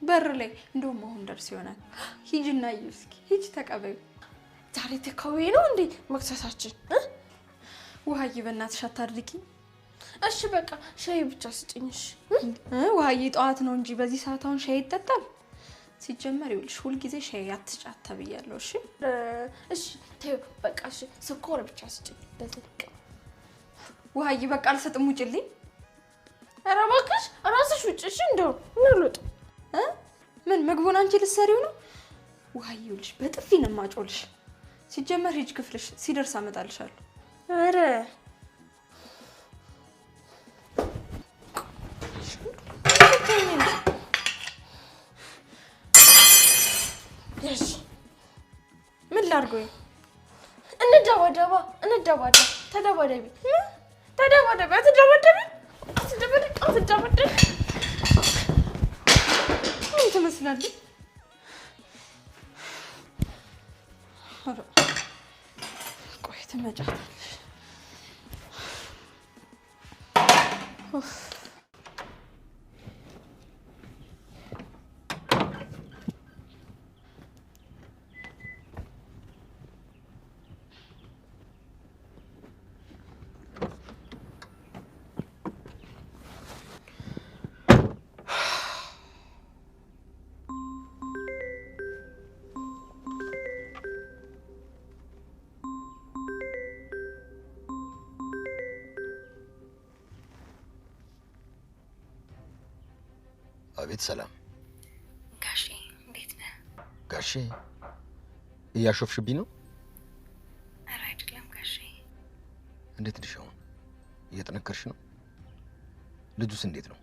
በር ላይ እንደውም አሁን ደርስ ይሆናል ሂጅና ይስኪ ሂጅ ተቀበዩ ዛሬ ተካዌ ነው እንዴ መክሰሳችን ውሃዬ በእናትሽ አታድርቂ እሺ በቃ ሻይ ብቻ ስጭኝሽ ውሃዬ ጠዋት ነው እንጂ በዚህ ሰዓት አሁን ሻይ ይጠጣል ሲጀመር ይልሽ ሁሉ ጊዜ ሻይ አትጫት ተብያለሁ እሺ ተው በቃ እሺ ስኳር ብቻ ስጭኝ ደስቅ ውሃዬ በቃ አልሰጥም ውጭልኝ ኧረ እባክሽ ራስሽ ውጭ እሺ እንደው እንልጥ ምን ምግቡን አንቺ ልትሰሪው ነው ውሃዬ ይልሽ በጥፊ ነው ማጮልሽ ሲጀመር ሂጅ ክፍልሽ ሲደርስ አመጣልሻለሁ ኧረ ያሽ ምን ላድርገው እንደባደባ ተደባደቢ ምን ትመስላለች ቆይ ትመጫታለሽ አቤት ሰላም ጋሼ እንዴት ነህ ጋሼ እያሾፍሽብኝ ነው ኧረ አይደለም ጋሼ እንዴት ነሽ አሁን እየጠነከርሽ ነው ልጁስ እንዴት ነው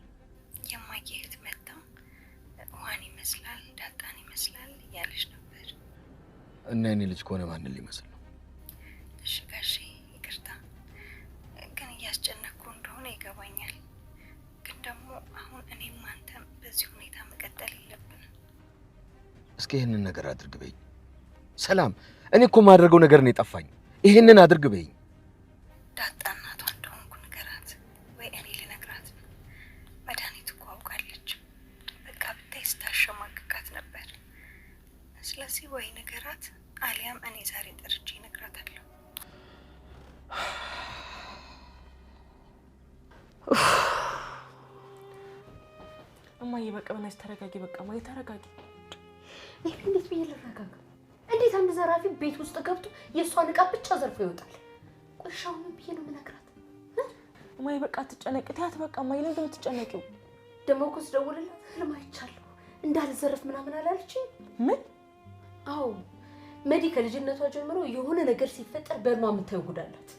የማየት መጣ ዋን ይመስላል ዳጣን ይመስላል ያለሽ ነበር እና እኔ ልጅ ከሆነ ማንን ሊመስል ነው እሺ ጋሼ ይቅርታ ግን እያስጨነቅኩ እንደሆነ ይገባኛል ግን ደግሞ አሁን እኔም አንተም በዚህ ሁኔታ መቀጠል የለብንም እስኪ ይሄንን ነገር አድርግ በይኝ ሰላም እኔ እኮ ማድረገው ነገር ነው የጠፋኝ ይሄንን አድርግ በይኝ ዳጣ እናቷ እንደሆንኩ ንገራት ወይ እኔ ልነግራት መድኃኒት እኮ አውቃለች በቃ ብታይ ስታሸማቅቃት ነበር ስለዚህ ወይ ንገራት አሊያም እኔ ዛሬ ጠርቼ እነግራታለሁ እማዬ በቃ በእናትሽ ተረጋጊ በቃ እማዬ ተረጋጊ እንዴት ብዬ ልረጋጋ እንዴት አንድ ዘራፊ ቤት ውስጥ ገብቶ የሷን ዕቃ ብቻ ዘርፎ ይወጣል ቆሻው ምን ብዬ ነው ምነግራት እማዬ በቃ አትጨነቂ ተያት በቃ እማዬ ለምን እንደምትጨነቂው ደሞ እኮ ስደውልልህ ህልም አይቻለሁ እንዳልዘረፍ ምናምን አላለችኝ ምን አዎ መዲ ከልጅነቷ ጀምሮ የሆነ ነገር ሲፈጠር በእርማ የምታየው ጉዳላት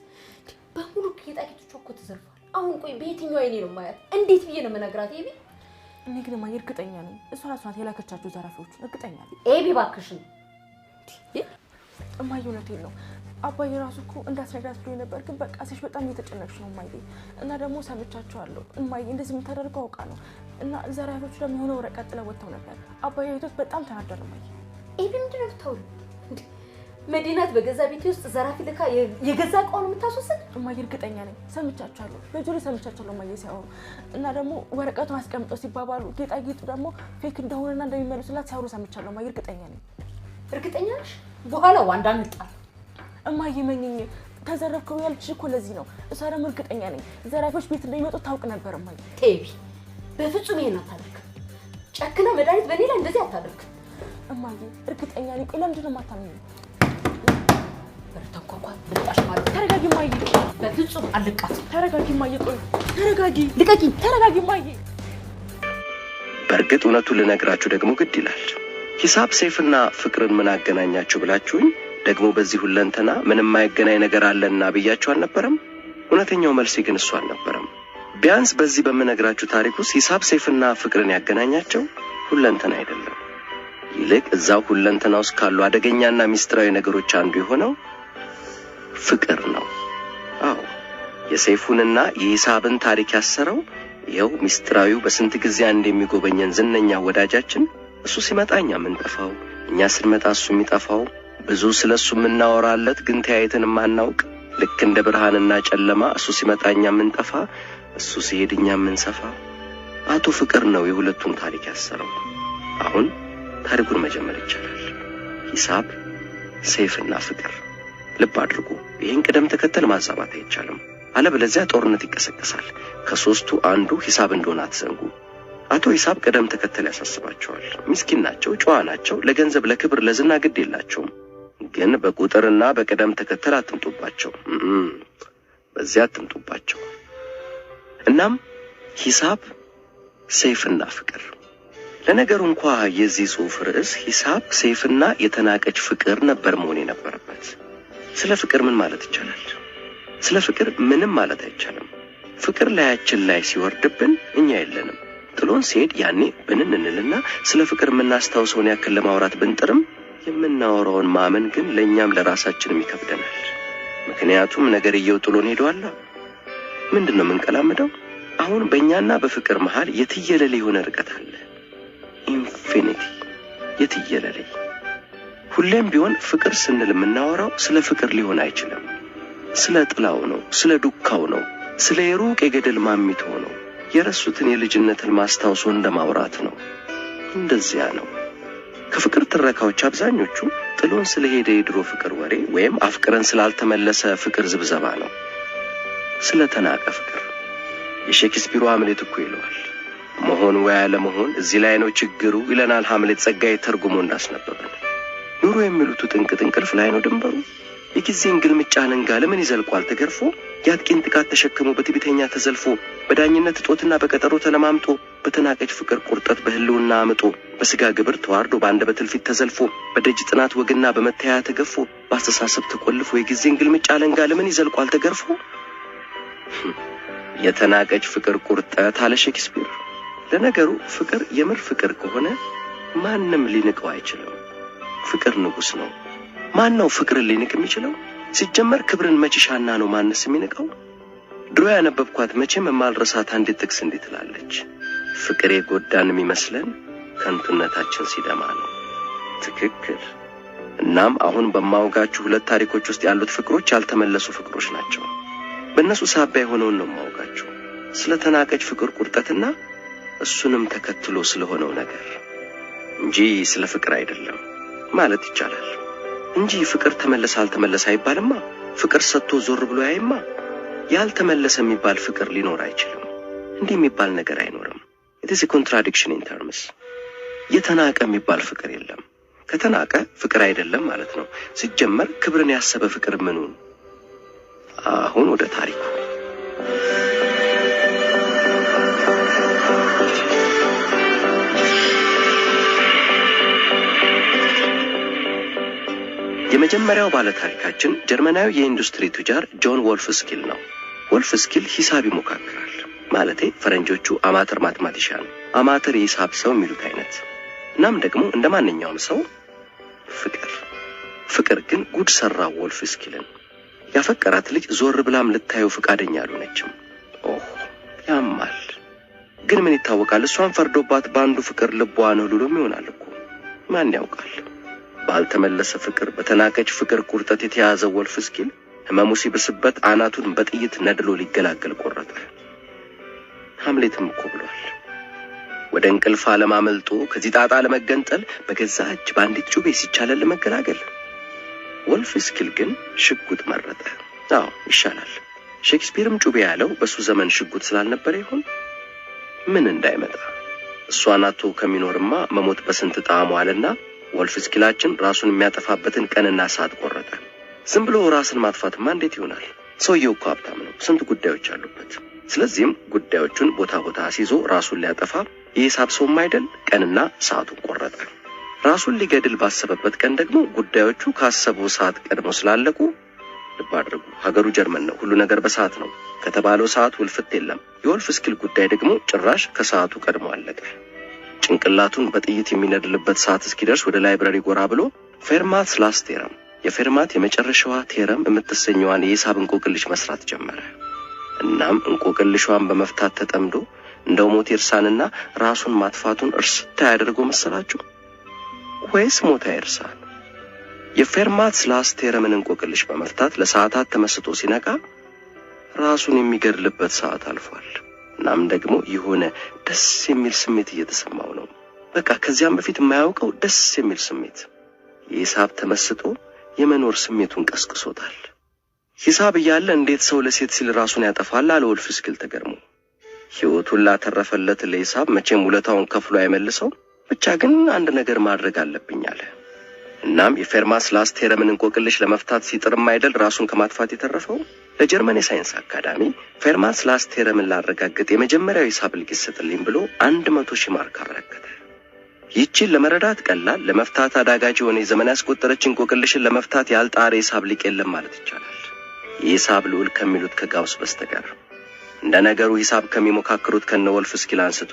በሙሉ ጌጣጌጦቿ እኮ ተዘርፏል አሁን ቆይ በየትኛው አይኔ ነው ማያት እንዴት ብዬ ነው ምነግራት ኤቢ እኔ ግን እማዬ እርግጠኛ ነኝ እሷ ራሷ የላከቻቸው ዘራፊዎች እርግጠኛ ነኝ ኤቢ ባክሽን እማዬ እውነቴን ነው አባዬ ራሱ እኮ እንዳትነግራት ብሎ ነበር ግን በቃ ሲሽ በጣም እየተጨነቅሽ ነው እማዬ እና ደግሞ ሰምቻቸዋለሁ እማዬ እንደዚህ የምታደርገው አውቃ ነው እና ዘራፊዎቹ ደግሞ የሆነ ወረቀት ጥለው ወጥተው ነበር አባዬ አይቶት በጣም ተናደረ እማዬ ኤቢ ምንድን ነው የምታወሪው መዲናት በገዛ ቤት ውስጥ ዘራፊ ልካ የገዛ እቃውን የምታስወስድ እማዬ እርግጠኛ ነኝ ሰምቻቸዋለሁ በጆሮ ሰምቻቸዋለሁ እማዬ ሲያወሩ እና ደግሞ ወረቀቱን አስቀምጠው ሲባባሉ ጌጣጌጡ ደግሞ ፌክ እንደሆነና እንደሚመልሱላት ሲያወሩ ሰምቻለሁ እማዬ እርግጠኛ ነኝ እርግጠኛ ነሽ በኋላ ዋንዳ እንጣል እማዬ መኝኝ ተዘረፍኩ ያልኩሽ እኮ ለዚህ ነው እሷ ደግሞ እርግጠኛ ነኝ ዘራፊዎች ቤት እንደሚመጡ ታውቅ ነበር እማዬ ቴቢ በፍጹም ይሄን አታደርግ ጨክና መድኃኒት በኔ ላይ እንደዚህ አታደርግ እማዬ እርግጠኛ ነኝ ቆይ ለምንድን ነው የማታምኚኝ በርተንኳኳ ብልጣሽ ማለት ተረጋጊ እማዬ በፍጹም አልቃት ተረጋጊ እማዬ ቆይ ተረጋጊ ልቀቂ ተረጋጊ እማዬ በርግጥ እውነቱን ልነግራችሁ ደግሞ ግድ ይላል ሂሳብ ሰይፍና ፍቅርን ምን አገናኛችሁ ብላችሁኝ ደግሞ በዚህ ሁለንተና ምንም ማይገናኝ ነገር አለና ብያችሁ አልነበረም እውነተኛው መልስ ግን እሱ አልነበረም ቢያንስ በዚህ በመነግራችሁ ታሪክ ውስጥ ሂሳብ ሰይፍና ፍቅርን ያገናኛቸው ሁለንተና አይደለም ይልቅ እዛው ሁለንተና ውስጥ ካሉ አደገኛና ሚስጥራዊ ነገሮች አንዱ የሆነው ፍቅር ነው አዎ የሰይፉንና የሂሳብን ታሪክ ያሰረው ይኸው ሚስጥራዊው በስንት ጊዜ አንድ የሚጎበኘን ዝነኛ ወዳጃችን እሱ ሲመጣኛ ምን ጠፋው እኛ ስንመጣ እሱ የሚጠፋው ብዙ ስለሱ ምናወራለት ግን ተያይተን ማናውቅ ልክ እንደ ብርሃንና ጨለማ እሱ ሲመጣኛ ምን ጠፋ እሱ ሲሄድኛ ምን ሰፋ አቶ ፍቅር ነው የሁለቱን ታሪክ ያሰረው አሁን ታሪኩን መጀመር ይቻላል። ሂሳብ፣ ሰይፍና ፍቅር። ልብ አድርጉ፣ ይህን ቅደም ተከተል ማዛባት አይቻልም። አለበለዚያ ጦርነት ይቀሰቀሳል። ከሶስቱ አንዱ ሂሳብ እንደሆነ አትዘንጉ። አቶ ሂሳብ ቅደም ተከተል ያሳስባቸዋል። ምስኪን ናቸው፣ ጨዋ ናቸው፣ ለገንዘብ ለክብር ለዝና ግድ የላቸውም። ግን በቁጥርና በቅደም ተከተል አትምጡባቸው። በዚያ አትምጡባቸው። እናም ሂሳብ፣ ሰይፍና ፍቅር። ለነገሩ እንኳ የዚህ ጽሑፍ ርዕስ ሂሳብ፣ ሰይፍና የተናቀች ፍቅር ነበር መሆን የነበረበት። ስለ ፍቅር ምን ማለት ይቻላል? ስለ ፍቅር ምንም ማለት አይቻልም። ፍቅር ላያችን ላይ ሲወርድብን እኛ የለንም። ጥሎን ሲሄድ ያኔ ብንን እንልና ስለ ፍቅር የምናስታውሰውን ያክል ለማውራት ብንጥርም የምናወራውን ማመን ግን ለእኛም ለራሳችንም ይከብደናል። ምክንያቱም ነገርየው ጥሎን ሄዷል። ምንድነው የምንቀላምደው? አሁን በእኛና በፍቅር መሃል የትየለሌ የሆነ ርቀት አለ። ኢንፊኒቲ፣ የትየለሌ። ሁሌም ቢሆን ፍቅር ስንል የምናወራው ስለ ፍቅር ሊሆን አይችልም። ስለ ጥላው ነው፣ ስለ ዱካው ነው፣ ስለ የሩቅ የገደል ማሚቶ ነው። የረሱትን የልጅነትን ማስታወሶ እንደማውራት ነው። እንደዚያ ነው። ከፍቅር ትረካዎች አብዛኞቹ ጥሎን ስለሄደ የድሮ ፍቅር ወሬ ወይም አፍቅረን ስላልተመለሰ ፍቅር ዝብዘባ ነው። ስለ ተናቀ ፍቅር የሼክስፒሩ ሃምሌት እኮ ይለዋል። መሆን ወይ አለመሆን እዚህ ላይ ነው ችግሩ ይለናል ሃምሌት ጸጋዬ ተርጉሞ እንዳስነበበን። ኑሮ የሚሉት ጥንቅ እንቅልፍ ላይ ነው ድንበሩ። የጊዜን ግልምጫ አለንጋ ለምን ይዘልቋል ተገርፎ? ያጥቂን ጥቃት ተሸክሞ በትዕቢተኛ ተዘልፎ በዳኝነት እጦትና በቀጠሮ ተለማምጦ በተናቀች ፍቅር ቁርጠት በህልውና አምጦ በስጋ ግብር ተዋርዶ በአንደበት እልፊት ተዘልፎ በደጅ ጥናት ወግና በመተያ ተገፎ በአስተሳሰብ ተቆልፎ የጊዜን ግልምጫ አለንጋ ለምን ይዘልቋል ተገርፎ? የተናቀች ፍቅር ቁርጠት አለ ሼክስፒር። ለነገሩ ፍቅር የምር ፍቅር ከሆነ ማንም ሊንቀው አይችልም። ፍቅር ንጉስ ነው። ማን ነው ፍቅርን ሊንቅ የሚችለው? ሲጀመር ክብርን መችሻና ነው ማንስ የሚንቀው? ድሮ ያነበብኳት መቼም የማልረሳት አንዲት ጥቅስ እንዴት ትላለች? ፍቅር የጎዳን የሚመስለን ከንቱነታችን ሲደማ ነው። ትክክል። እናም አሁን በማውጋችሁ ሁለት ታሪኮች ውስጥ ያሉት ፍቅሮች ያልተመለሱ ፍቅሮች ናቸው። በእነሱ ሳቢያ የሆነውን ነው የማውጋችሁ። ስለ ተናቀች ፍቅር ቁርጠትና እሱንም ተከትሎ ስለሆነው ነገር እንጂ ስለ ፍቅር አይደለም ማለት ይቻላል። እንጂ ፍቅር ተመለሰ አልተመለሰ አይባልማ። ፍቅር ሰጥቶ ዞር ብሎ ያይማ። ያልተመለሰ የሚባል ፍቅር ሊኖር አይችልም። እንዲህ የሚባል ነገር አይኖርም። it is a contradiction in terms። የተናቀ የሚባል ፍቅር የለም። ከተናቀ ፍቅር አይደለም ማለት ነው። ሲጀመር ክብርን ያሰበ ፍቅር ምኑን? አሁን ወደ ታሪኩ። የመጀመሪያው ባለ ታሪካችን ጀርመናዊ የኢንዱስትሪ ቱጃር ጆን ወልፍስኪል ነው። ወልፍስኪል ሂሳብ ይሞካከራል። ማለቴ ፈረንጆቹ አማተር ማትማቲሻን፣ አማተር የሂሳብ ሰው የሚሉት አይነት። እናም ደግሞ እንደማንኛውም ሰው ፍቅር ግን ጉድ ሰራው ወልፍስኪልን። ያፈቀራት ልጅ ዞር ብላም ልታየው ፍቃደኛ አልሆነችም። ኦህ ያማል። ግን ምን ይታወቃል፣ እሷን ፈርዶባት ባንዱ ፍቅር ልቧ ነው ልሎም ይሆናል እኮ ማን ያውቃል። ባልተመለሰ ፍቅር በተናቀች ፍቅር ቁርጠት የተያዘ ወልፍስኪል ህመሙ ሲብስበት አናቱን በጥይት ነድሎ ሊገላገል ቆረጠ። ሃምሌትም እኮ ብሏል፣ ወደ እንቅልፍ አለማመልጦ ከዚህ ጣጣ ለመገንጠል በገዛ እጅ ባንዲት ጩቤ ሲቻለል ለመገላገል። ወልፍስኪል ግን ሽጉጥ መረጠ። አዎ ይሻላል። ሼክስፒርም ጩቤ ያለው በሱ ዘመን ሽጉጥ ስላልነበረ ይሆን? ምን እንዳይመጣ እሷ ናቶ ከሚኖርማ መሞት በስንት ጣዕሙ አለና ወልፍስኪላችን ራሱን የሚያጠፋበትን ቀንና ሰዓት ቆረጠ። ዝም ብሎ ራስን ማጥፋትማ እንዴት ይሆናል? ሰውየው እኮ ሀብታም ነው፣ ስንት ጉዳዮች አሉበት። ስለዚህም ጉዳዮቹን ቦታ አስይዞ ራሱን ሊያጠፋ የሂሳብ ሰውም አይደል ቀንና ሰዓቱን ቆረጠ። ራሱን ሊገድል ባሰበበት ቀን ደግሞ ጉዳዮቹ ካሰበው ሰዓት ቀድሞ ስላለቁ፣ ልብ አድርጉ ሀገሩ ጀርመን ነው፣ ሁሉ ነገር በሰዓት ነው። ከተባለው ሰዓት ውልፍት የለም። የወልፍስኪል ጉዳይ ደግሞ ጭራሽ ከሰዓቱ ቀድሞ አለቀ። ጭንቅላቱን በጥይት የሚነድልበት ሰዓት እስኪደርስ ወደ ላይብረሪ ጎራ ብሎ ፌርማትስ ላስት ቴረም፣ የፌርማት የመጨረሻዋ ቴረም የምትሰኘዋን የሂሳብ እንቆቅልሽ መስራት ጀመረ። እናም እንቆቅልሿን በመፍታት ተጠምዶ እንደው ሞት ይርሳንና ራሱን ማጥፋቱን እርስታ ያደርገው መሰላችሁ ወይስ ሞት ይርሳን? የፌርማትስ ላስት ቴረምን እንቆቅልሽ በመፍታት ለሰዓታት ተመስጦ ሲነቃ ራሱን የሚገድልበት ሰዓት አልፏል። እናም ደግሞ የሆነ ደስ የሚል ስሜት እየተሰማው ነው። በቃ ከዚያም በፊት የማያውቀው ደስ የሚል ስሜት የሂሳብ ተመስጦ የመኖር ስሜቱን ቀስቅሶታል። ሂሳብ እያለ እንዴት ሰው ለሴት ሲል ራሱን ያጠፋል አለ ወልፍስኪል ተገርሞ። ሕይወቱን ላተረፈለት ለሂሳብ መቼም ውለታውን ከፍሎ አይመልሰው፣ ብቻ ግን አንድ ነገር ማድረግ አለብኝ አለ። እናም የፌርማት ላስት ቴረምን እንቆቅልሽ ለመፍታት ሲጥርም አይደል ራሱን ከማጥፋት የተረፈው ለጀርመን የሳይንስ አካዳሚ ፌርማት ላስት ቴረምን ላረጋግጥ የመጀመሪያው ሂሳብ ልቅ ይሰጥልኝ ብሎ 100,000 ማርክ አበረከተ። ይህችን ለመረዳት ቀላል ለመፍታት አዳጋች የሆነ የዘመን ያስቆጠረች እንቆቅልሽን ለመፍታት ያልጣረ ሂሳብ ልቅ የለም ማለት ይቻላል፣ የሂሳብ ልዑል ከሚሉት ከጋውስ በስተቀር። እንደ ነገሩ ሂሳብ ከሚሞካክሩት ከነ ወልፍስኪል አንስቶ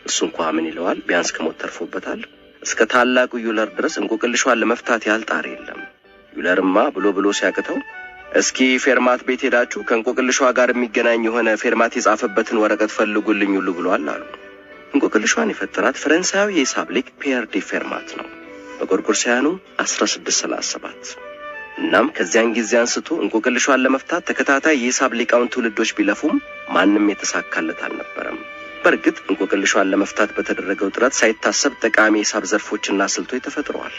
እሱ እንኳን ምን ይለዋል ቢያንስ ከሞት ተርፎበታል እስከ ታላቁ ዩለር ድረስ እንቆቅልሿን ለመፍታት ያልጣረ የለም። ዩለርማ ብሎ ሲያቅተው እስኪ ፌርማት ቤት ሄዳችሁ ከእንቆቅልሿ ጋር የሚገናኝ የሆነ ፌርማት የጻፈበትን ወረቀት ፈልጉልኝ ሁሉ ብሏል አሉ። እንቆቅልሿን የፈጠራት ፈረንሳዊ የሂሳብ ሊቅ ፒየር ዲ ፌርማት ነው በጎርጎሮሳውያኑ 1637። እናም ከዚያን ጊዜ አንስቶ እንቆቅልሿን ለመፍታት ተከታታይ የሂሳብ ሊቃውን ትውልዶች ቢለፉም ማንም የተሳካለት አልነበረም። በርግጥ እንቆቅልሿን ለመፍታት በተደረገው ጥረት ሳይታሰብ ጠቃሚ የሂሳብ ዘርፎችና ስልቶች ተፈጥረዋል።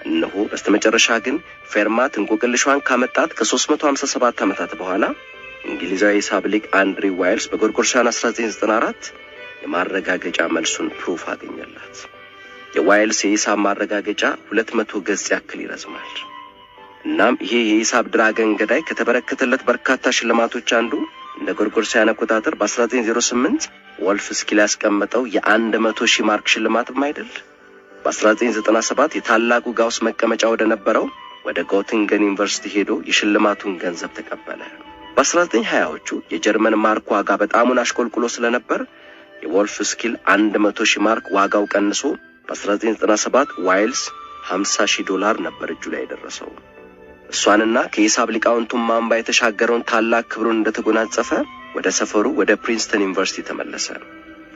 እነሆ በስተመጨረሻ ግን ፌርማት እንቆቅልሿን ካመጣት ከ357 ዓመታት በኋላ እንግሊዛዊ የሂሳብ ሊቅ አንድሪ ዋይልስ በጎርጎሮሳውያኑ 1994 የማረጋገጫ መልሱን ፕሩፍ አገኘላት። የዋይልስ የሂሳብ ማረጋገጫ 200 ገጽ ያክል ይረዝማል። እናም ይሄ የሂሳብ ድራገን ገዳይ ከተበረከተለት በርካታ ሽልማቶች አንዱ እንደ ጎርጎሮሳውያን አቆጣጠር በ1908 ወልፍስኪል ያስቀመጠው የ100,000 ማርክ ሽልማትም አይደል። በ1997 የታላቁ ጋውስ መቀመጫ ወደ ነበረው ወደ ጎቲንገን ዩኒቨርሲቲ ሄዶ የሽልማቱን ገንዘብ ተቀበለ። በ1920ዎቹ የጀርመን ማርክ ዋጋ በጣሙን አሽቆልቁሎ ስለነበር የወልፍስኪል 100,000 ማርክ ዋጋው ቀንሶ በ1997 ዋይልስ $50,000 ነበር እጁ ላይ የደረሰው። እሷንና ከሂሳብ ሊቃውንቱን ማንባ የተሻገረውን ታላቅ ክብሩን እንደተጎናጸፈ ወደ ሰፈሩ ወደ ፕሪንስተን ዩኒቨርሲቲ ተመለሰ።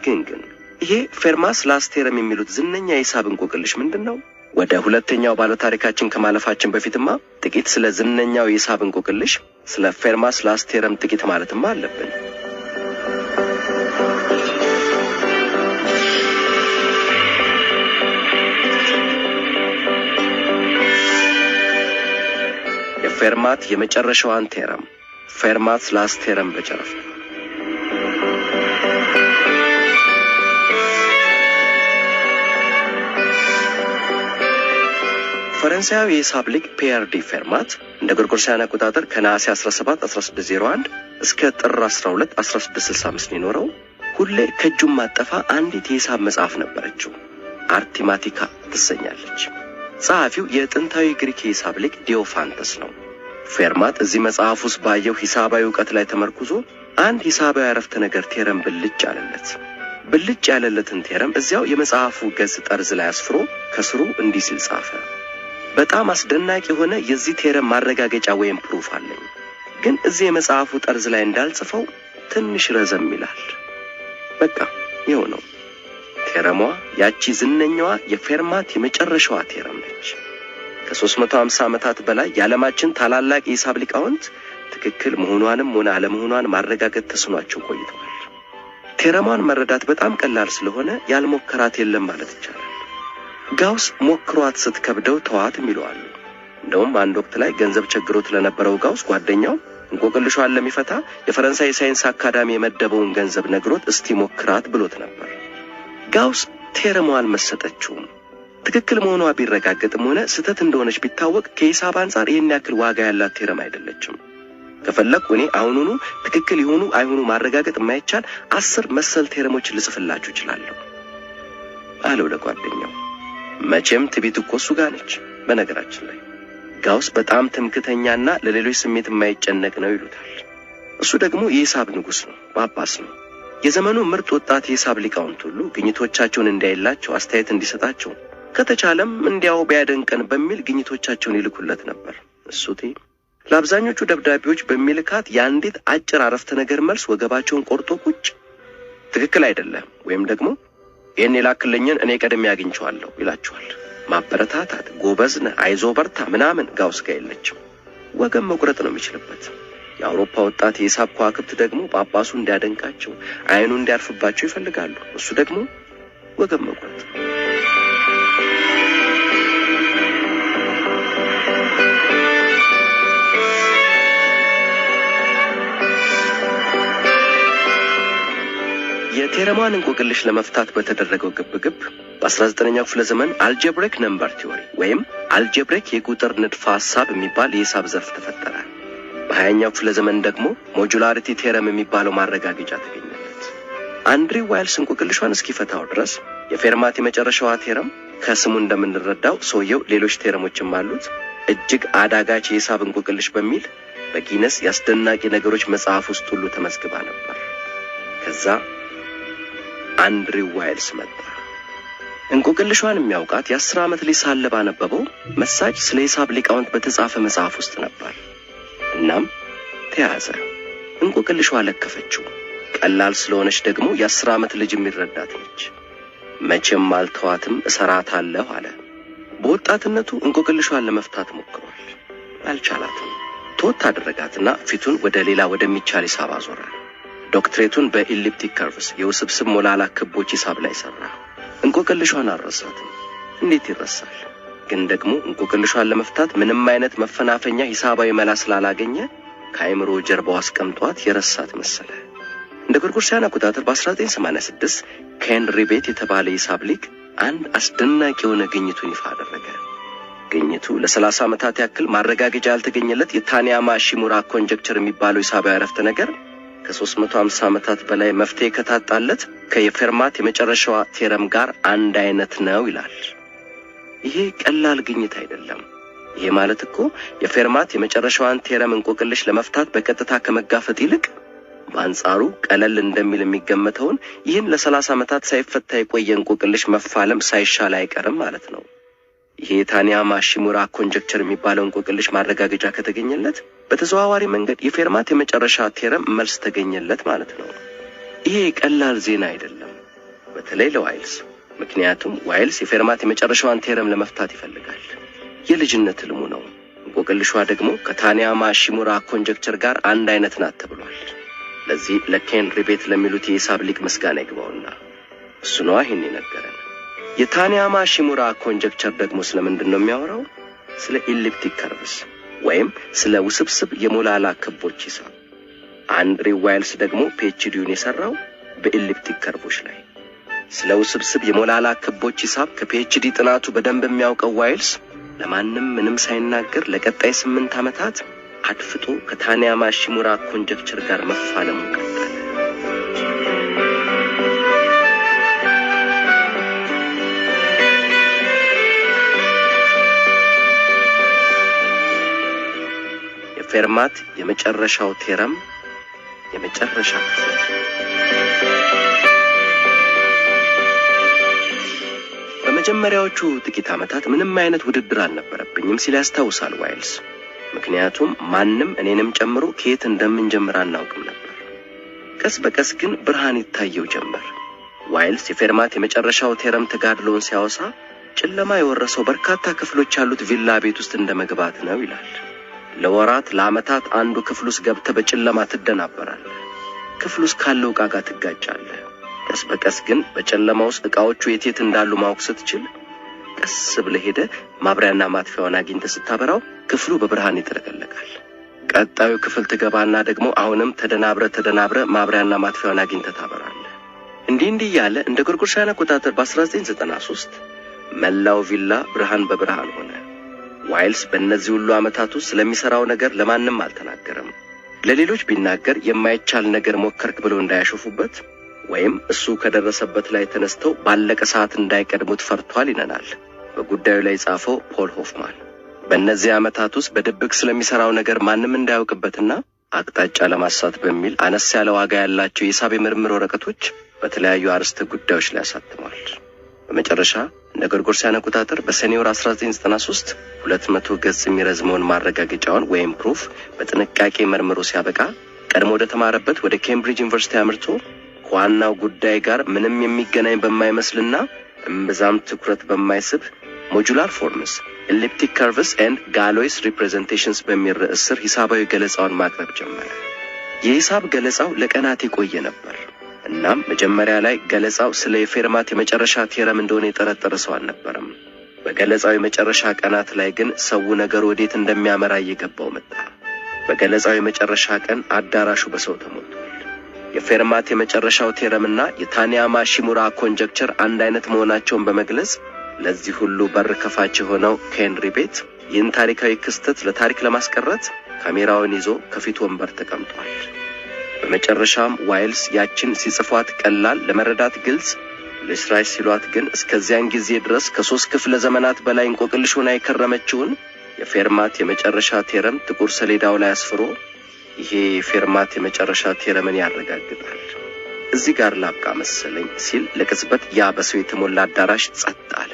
ግን ይሄ ፌርማት ላስት ቴረም የሚሉት ዝነኛ የሂሳብ እንቆቅልሽ ምንድነው? ወደ ሁለተኛው ባለታሪካችን ከማለፋችን በፊትማ ጥቂት ስለ ዝነኛው የሂሳብ እንቆቅልሽ ስለ ፌርማት ላስት ቴረም ጥቂት ማለትማ አለብን። የፌርማት የመጨረሻዋን ቴረም ፌርማት ላስት ቴረም በጨረፍ ፈረንሳዊ የሂሳብ ሊቅ ፒየር ዲ ፌርማት እንደ ጎርጎሮሳውያን አቆጣጠር ከነሐሴ 17 1601 እስከ ጥር 12 1665 የኖረው ሁሌ ከእጁም ማጠፋ አንዲት የሂሳብ መጽሐፍ ነበረችው። አርቲማቲካ ትሰኛለች። ጸሐፊው የጥንታዊ ግሪክ የሂሳብ ሊቅ ዲዮፋንተስ ነው። ፌርማት እዚህ መጽሐፍ ውስጥ ባየው ሂሳባዊ ዕውቀት ላይ ተመርኩዞ አንድ ሂሳባዊ አረፍተ ነገር ቴረም ብልጭ አለለት። ብልጭ ያለለትን ቴረም እዚያው የመጽሐፉ ገጽ ጠርዝ ላይ አስፍሮ ከስሩ እንዲህ ሲል ጻፈ። በጣም አስደናቂ የሆነ የዚህ ቴረም ማረጋገጫ ወይም ፕሩፍ አለኝ፣ ግን እዚህ የመጽሐፉ ጠርዝ ላይ እንዳልጽፈው ትንሽ ረዘም ይላል። በቃ ይኸው ነው። ቴረሟ ያቺ ዝነኛዋ የፌርማት የመጨረሻዋ ቴረም ነች። ከ350 ዓመታት በላይ የዓለማችን ታላላቅ የሂሳብ ሊቃውንት ትክክል መሆኗንም ሆነ አለመሆኗን ማረጋገጥ ተስኗቸው ቆይተዋል። ቴረሟን መረዳት በጣም ቀላል ስለሆነ ያልሞከራት የለም ማለት ይቻላል። ጋውስ ሞክሯት ስትከብደው ተዋት የሚለዋል። እንደውም አንድ ወቅት ላይ ገንዘብ ቸግሮት ለነበረው ጋውስ ጓደኛው እንቆቅልሿን ለሚፈታ የፈረንሳይ ሳይንስ አካዳሚ የመደበውን ገንዘብ ነግሮት እስቲ ሞክራት ብሎት ነበር። ጋውስ ቴረሟን መሰጠችው። ትክክል መሆኗ ቢረጋገጥም ሆነ ስህተት እንደሆነች ቢታወቅ ከሂሳብ አንፃር ይህን ያክል ዋጋ ያላት ቴረም አይደለችም። ከፈለኩ እኔ አሁኑኑ ትክክል ይሆኑ አይሆኑ ማረጋገጥ የማይቻል 10 መሰል ቴረሞች ልጽፍላችሁ እችላለሁ አለው ለጓደኛው። መቼም ትቢት እኮ እሱ ጋር ነች። በነገራችን ላይ ጋውስ በጣም ትምክተኛና ለሌሎች ስሜት የማይጨነቅ ነው ይሉታል። እሱ ደግሞ የሂሳብ ንጉስ ነው፣ ጳጳስ ነው። የዘመኑ ምርጥ ወጣት የሂሳብ ሊቃውንት ሁሉ ግኝቶቻቸውን እንዲያይላቸው አስተያየት እንዲሰጣቸው ከተቻለም እንዲያው ቢያደንቀን በሚል ግኝቶቻቸውን ይልኩለት ነበር። እሱቴ ለአብዛኞቹ ደብዳቤዎች በሚልካት የአንዲት አጭር አረፍተ ነገር መልስ ወገባቸውን ቆርጦ ቁጭ ትክክል አይደለም ወይም ደግሞ ይህን የላክልኝን እኔ ቀደም ያግኝቸዋለሁ ይላቸዋል። ማበረታታት፣ ጎበዝነ፣ አይዞ በርታ ምናምን ጋውስ ጋር የለችም። ወገን መቁረጥ ነው የሚችልበት። የአውሮፓ ወጣት የሂሳብ ከዋክብት ደግሞ ጳጳሱ እንዲያደንቃቸው አይኑ እንዲያርፍባቸው ይፈልጋሉ። እሱ ደግሞ ወገብ መቁረጥ። የቴረሟን እንቆቅልሽ ለመፍታት በተደረገው ግብግብ በ19ኛው ክፍለ ዘመን አልጀብሪክ ነምበር ቲዮሪ ወይም አልጀብሪክ የቁጥር ንድፈ ሐሳብ የሚባል የሂሳብ ዘርፍ ተፈጠረ። በ20ኛው ክፍለ ዘመን ደግሞ ሞጁላሪቲ ቴረም የሚባለው ማረጋገጫ ተገኘለት። አንድሪው ዋይልስ እንቆቅልሿን እስኪፈታው ድረስ የፌርማት የመጨረሻዋ ቴረም ከስሙ እንደምንረዳው ሰውየው ሌሎች ቴረሞችም አሉት እጅግ አዳጋች የሂሳብ እንቆቅልሽ በሚል በጊነስ ያስደናቂ ነገሮች መጽሐፍ ውስጥ ሁሉ ተመዝግባ ነበር። ከዛ አንድሪው ዋይልስ መጣ። እንቆቅልሿን የሚያውቃት የ10 ዓመት ልጅ ሳለ ባነበበው መሳጭ ስለ ሂሳብ ሊቃውንት በተጻፈ መጽሐፍ ውስጥ ነበር። እናም ተያዘ። እንቆቅልሿ ለከፈችው። ቀላል ስለሆነች ደግሞ የ10 ዓመት ልጅ የሚረዳት ነች። መቼም አልተዋትም፣ እሰራታለሁ አለ። በወጣትነቱ እንቆቅልሿን ለመፍታት ሞክሯል። አልቻላትም። ተወት አደረጋትና ፊቱን ወደ ሌላ ወደሚቻል ሂሳብ አዞረ። ዶክትሬቱን በኢሊፕቲክ ከርቭስ የውስብስብ ሞላላ ክቦች ሂሳብ ላይ ሰራ። እንቆቅልሿን አልረሳትም። እንዴት ይረሳል? ግን ደግሞ እንቆቅልሿን ለመፍታት ምንም አይነት መፈናፈኛ ሂሳባዊ መላ ስላላገኘ ከአይምሮ ጀርባው አስቀምጧት የረሳት መሰለ። እንደ ጎርጎሮሳውያን አቆጣጠር በ1986 ኬን ሪቤት የተባለ ሂሳብ ሊቅ አንድ አስደናቂ የሆነ ግኝቱን ይፋ አደረገ። ግኝቱ ለ30 ዓመታት ያክል ማረጋገጫ ያልተገኘለት የታኒያማ ሺሙራ ኮንጀክቸር የሚባለው ሂሳባዊ አረፍተ ነገር ከ350 ዓመታት በላይ መፍትሄ ከታጣለት ከየፌርማት የመጨረሻዋ ቴረም ጋር አንድ አይነት ነው ይላል። ይሄ ቀላል ግኝት አይደለም። ይሄ ማለት እኮ የፌርማት የመጨረሻዋን ቴረም እንቆቅልሽ ለመፍታት በቀጥታ ከመጋፈጥ ይልቅ በአንጻሩ ቀለል እንደሚል የሚገመተውን ይህን ለ30 ዓመታት ሳይፈታ የቆየ እንቆቅልሽ መፋለም ሳይሻል አይቀርም ማለት ነው። ይሄ የታኒያማ ሺሙራ ኮንጀክቸር የሚባለው እንቆቅልሽ ማረጋገጫ ከተገኘለት በተዘዋዋሪ መንገድ የፌርማት የመጨረሻ ቴረም መልስ ተገኘለት ማለት ነው። ይሄ ቀላል ዜና አይደለም፣ በተለይ ለዋይልስ። ምክንያቱም ዋይልስ የፌርማት የመጨረሻዋን ቴረም ለመፍታት ይፈልጋል። የልጅነት ህልሙ ነው። እንቆቅልሿ ደግሞ ከታኒያማ ሺሙራ ኮንጀክቸር ጋር አንድ አይነት ናት ተብሏል። ለዚህ ለኬን ሪቤት ለሚሉት የሂሳብ ሊቅ ምስጋና ይግባውና እሱ ነው ይሄን የነገረን። የታኒያማ ሺሙራ ኮንጀክቸር ደግሞ ስለምንድን ነው የሚያወራው? ስለ ኢሊፕቲክ ከርቭስ ወይም ስለ ውስብስብ የሞላላ ክቦች ሂሳብ። አንድሪው ዋይልስ ደግሞ ፒኤችዲውን የሰራው በኢሊፕቲክ ከርቮች ላይ። ስለ ውስብስብ የሞላላ ክቦች ሂሳብ ከፒኤችዲ ጥናቱ በደንብ የሚያውቀው ዋይልስ ለማንም ምንም ሳይናገር ለቀጣይ 8 ዓመታት አድፍጦ ከታኒያማ ሺሙራ ኮንጀክቸር ጋር መፋለሙ ቀጠለ። የፌርማት የመጨረሻው ቴረም የመጨረሻ ክፍል። በመጀመሪያዎቹ ጥቂት ዓመታት ምንም አይነት ውድድር አልነበረብኝም ሲል ያስታውሳል ዋይልስ። ምክንያቱም ማንም እኔንም ጨምሮ ከየት እንደምንጀምር አናውቅም ነበር። ቀስ በቀስ ግን ብርሃን ይታየው ጀመር። ዋይልስ የፌርማት የመጨረሻው ቴረም ተጋድሎውን ሲያወሳ ጨለማ የወረሰው በርካታ ክፍሎች ያሉት ቪላ ቤት ውስጥ እንደመግባት ነው ይላል። ለወራት ለዓመታት አንዱ ክፍል ውስጥ ገብተህ በጨለማ ትደናበራለህ። ክፍል ውስጥ ካለው ዕቃ ጋር ትጋጫለህ። ቀስ በቀስ ግን በጨለማ ውስጥ ዕቃዎቹ የት እንዳሉ ማወቅ ስትችል ቀስ ብለህ ሄደህ ማብሪያና ማጥፊያውን አግኝተህ ስታበራው ክፍሉ በብርሃን ይጥለቀለቃል። ቀጣዩ ክፍል ትገባና ደግሞ አሁንም ተደናብረ ማብሪያና ማጥፊያውን አግኝተህ ታበራለህ። እንዲህ ያለ እንደ ጎርጎሮሳውያን አቆጣጠር በ1993 መላው ቪላ ብርሃን በብርሃን ሆነ። ዋይልስ በእነዚህ ሁሉ ዓመታት ውስጥ ስለሚሰራው ነገር ለማንም አልተናገረም። ለሌሎች ቢናገር የማይቻል ነገር ሞከርክ ብለው እንዳያሾፉበት ወይም እሱ ከደረሰበት ላይ ተነስተው ባለቀ ሰዓት እንዳይቀድሙት ፈርቷል ይነናል በጉዳዩ ላይ ጻፈው ፖል ሆፍማን። በእነዚህ ዓመታት ውስጥ በድብቅ ስለሚሰራው ነገር ማንም እንዳያውቅበትና አቅጣጫ ለማሳት በሚል አነስ ያለ ዋጋ ያላቸው የሂሳብ የምርምር ወረቀቶች በተለያዩ አርዕስተ ጉዳዮች ላይ አሳትሟል። በመጨረሻ እንደ ጎርጎሮሳውያን አቆጣጠር በሰኔ ወር 1993 200 ገጽ የሚረዝመውን ማረጋገጫውን ወይም ፕሩፍ በጥንቃቄ መርምሮ ሲያበቃ ቀድሞ ወደ ተማረበት ወደ ኬምብሪጅ ዩኒቨርሲቲ አምርቶ ከዋናው ጉዳይ ጋር ምንም የሚገናኝ በማይመስልና እምብዛም ትኩረት በማይስብ ሞጁላር ፎርምስ ኤሊፕቲክ ከርቭስ ኤንድ ጋሎይስ ሪፕሬዘንቴሽንስ በሚል ርዕስ ስር ሂሳባዊ ገለጻውን ማቅረብ ጀመረ። የሂሳብ ገለጻው ለቀናት የቆየ ነበር። እናም መጀመሪያ ላይ ገለጻው ስለ የፌርማት የመጨረሻ ቴረም እንደሆነ የጠረጠረ ሰው አልነበረም። በገለጻው የመጨረሻ ቀናት ላይ ግን ሰው ነገር ወዴት እንደሚያመራ እየገባው መጣ። በገለጻው የመጨረሻ ቀን አዳራሹ በሰው ተሞልቷል። የፌርማት የመጨረሻው ቴረምና የታኒያማ ሺሙራ ኮንጀክቸር አንድ አይነት መሆናቸውን በመግለጽ ለዚህ ሁሉ በር ከፋች የሆነው ኬንሪ ቤት ይህን ታሪካዊ ክስተት ለታሪክ ለማስቀረት ካሜራውን ይዞ ከፊት ወንበር ተቀምጧል። በመጨረሻም ዋይልስ ያችን ሲጽፏት ቀላል ለመረዳት ግልጽ ለስራይ ሲሏት ግን እስከዚያን ጊዜ ድረስ ከ3 ክፍለ ዘመናት በላይ እንቆቅልሽ ሆና የከረመችውን የፌርማት የመጨረሻ ቴረም ጥቁር ሰሌዳው ላይ አስፍሮ ይሄ የፌርማት የመጨረሻ ቴረምን ያረጋግጣል። እዚህ ጋር ላብቃ መሰለኝ ሲል ለቅጽበት ያ በሰው የተሞላ አዳራሽ ጸጥ አለ።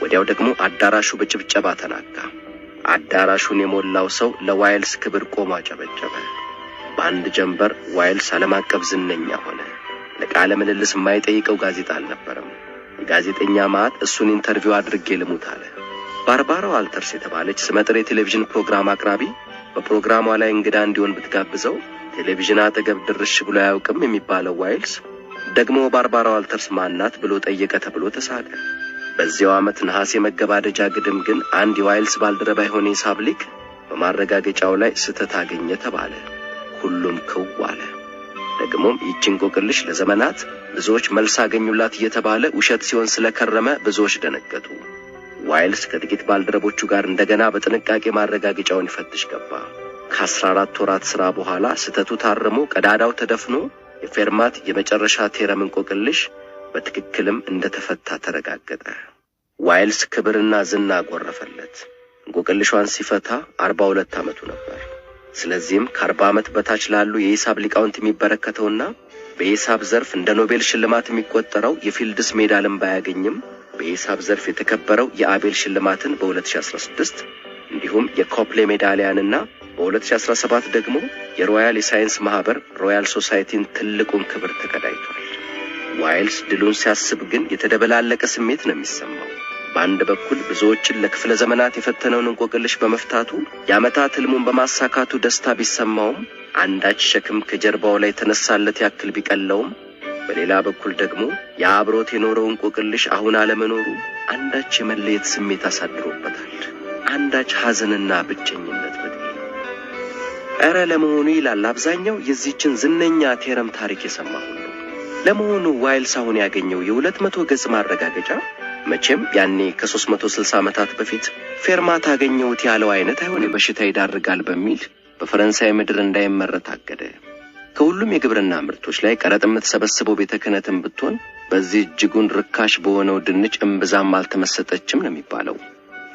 ወዲያው ደግሞ አዳራሹ በጭብጨባ ተናጋ። አዳራሹን የሞላው ሰው ለዋይልስ ክብር ቆሞ አጨበጨበ። በአንድ ጀንበር ዋይልስ ዓለም አቀፍ ዝነኛ ሆነ። ለቃለ ምልልስ የማይጠይቀው ጋዜጣ አልነበረም። የጋዜጠኛ ማዕት እሱን ኢንተርቪው አድርጌ ልሙት አለ። ባርባራ ዋልተርስ የተባለች ስመጥር የቴሌቪዥን ፕሮግራም አቅራቢ በፕሮግራሟ ላይ እንግዳ እንዲሆን ብትጋብዘው ቴሌቪዥን አጠገብ ድርሽ ብሎ አያውቅም የሚባለው ዋይልስ ደግሞ ባርባራ ዋልተርስ ማናት ብሎ ጠየቀ ተብሎ ተሳቀ። በዚያው ዓመት ነሐሴ መገባደጃ ግድም ግን አንድ የዋይልስ ባልደረባ የሆነ ሂሳብ ሊቅ በማረጋገጫው ላይ ስህተት አገኘ ተባለ። ሁሉም ክው አለ። ደግሞም ይህችን እንቆቅልሽ ለዘመናት ብዙዎች መልስ አገኙላት እየተባለ ውሸት ሲሆን ስለከረመ ብዙዎች ደነገጡ። ዋይልስ ከጥቂት ባልደረቦቹ ጋር እንደገና በጥንቃቄ ማረጋገጫውን ይፈትሽ ገባ። ከ14 ወራት ሥራ በኋላ ስህተቱ ታርሞ ቀዳዳው ተደፍኖ የፌርማት የመጨረሻ ቴረም እንቆቅልሽ በትክክልም እንደተፈታ ተረጋገጠ። ዋይልስ ክብርና ዝና ጎረፈለት። እንቆቅልሿን ሲፈታ 42 ዓመቱ ነበር። ስለዚህም ከ40 ዓመት በታች ላሉ የሂሳብ ሊቃውንት የሚበረከተውና በሂሳብ ዘርፍ እንደ ኖቤል ሽልማት የሚቆጠረው የፊልድስ ሜዳልን ባያገኝም በሂሳብ ዘርፍ የተከበረው የአቤል ሽልማትን በ2016 እንዲሁም የኮፕሌ ሜዳሊያንና በ2017 ደግሞ የሮያል የሳይንስ ማህበር ሮያል ሶሳይቲን ትልቁን ክብር ተቀዳጅቷል። ዋይልስ ድሉን ሲያስብ ግን የተደበላለቀ ስሜት ነው የሚሰማው። በአንድ በኩል ብዙዎችን ለክፍለ ዘመናት የፈተነውን እንቆቅልሽ በመፍታቱ የዓመታት ህልሙን በማሳካቱ ደስታ ቢሰማውም አንዳች ሸክም ከጀርባው ላይ ተነሳለት ያክል ቢቀለውም፣ በሌላ በኩል ደግሞ የአብሮት የኖረው እንቆቅልሽ አሁን አለመኖሩ አንዳች የመለየት ስሜት አሳድሮበታል። አንዳች ሐዘንና ብቸኝነት በጥቂት ኧረ ለመሆኑ ይላል አብዛኛው የዚህችን ዝነኛ ቴረም ታሪክ የሰማ ሁሉ። ለመሆኑ ዋይልስ አሁን ያገኘው የ200 ገጽ ማረጋገጫ መቼም ያኔ ከ360 ዓመታት በፊት ፌርማት አገኘሁት ያለው አይነት አይሆን በሽታ ይዳርጋል በሚል በፈረንሳይ ምድር እንዳይመረት አገደ። ከሁሉም የግብርና ምርቶች ላይ ቀረጥ የምትሰበስበው ቤተ ክህነትን ብትሆን በዚህ እጅጉን ርካሽ በሆነው ድንች እምብዛም አልተመሰጠችም ነው የሚባለው።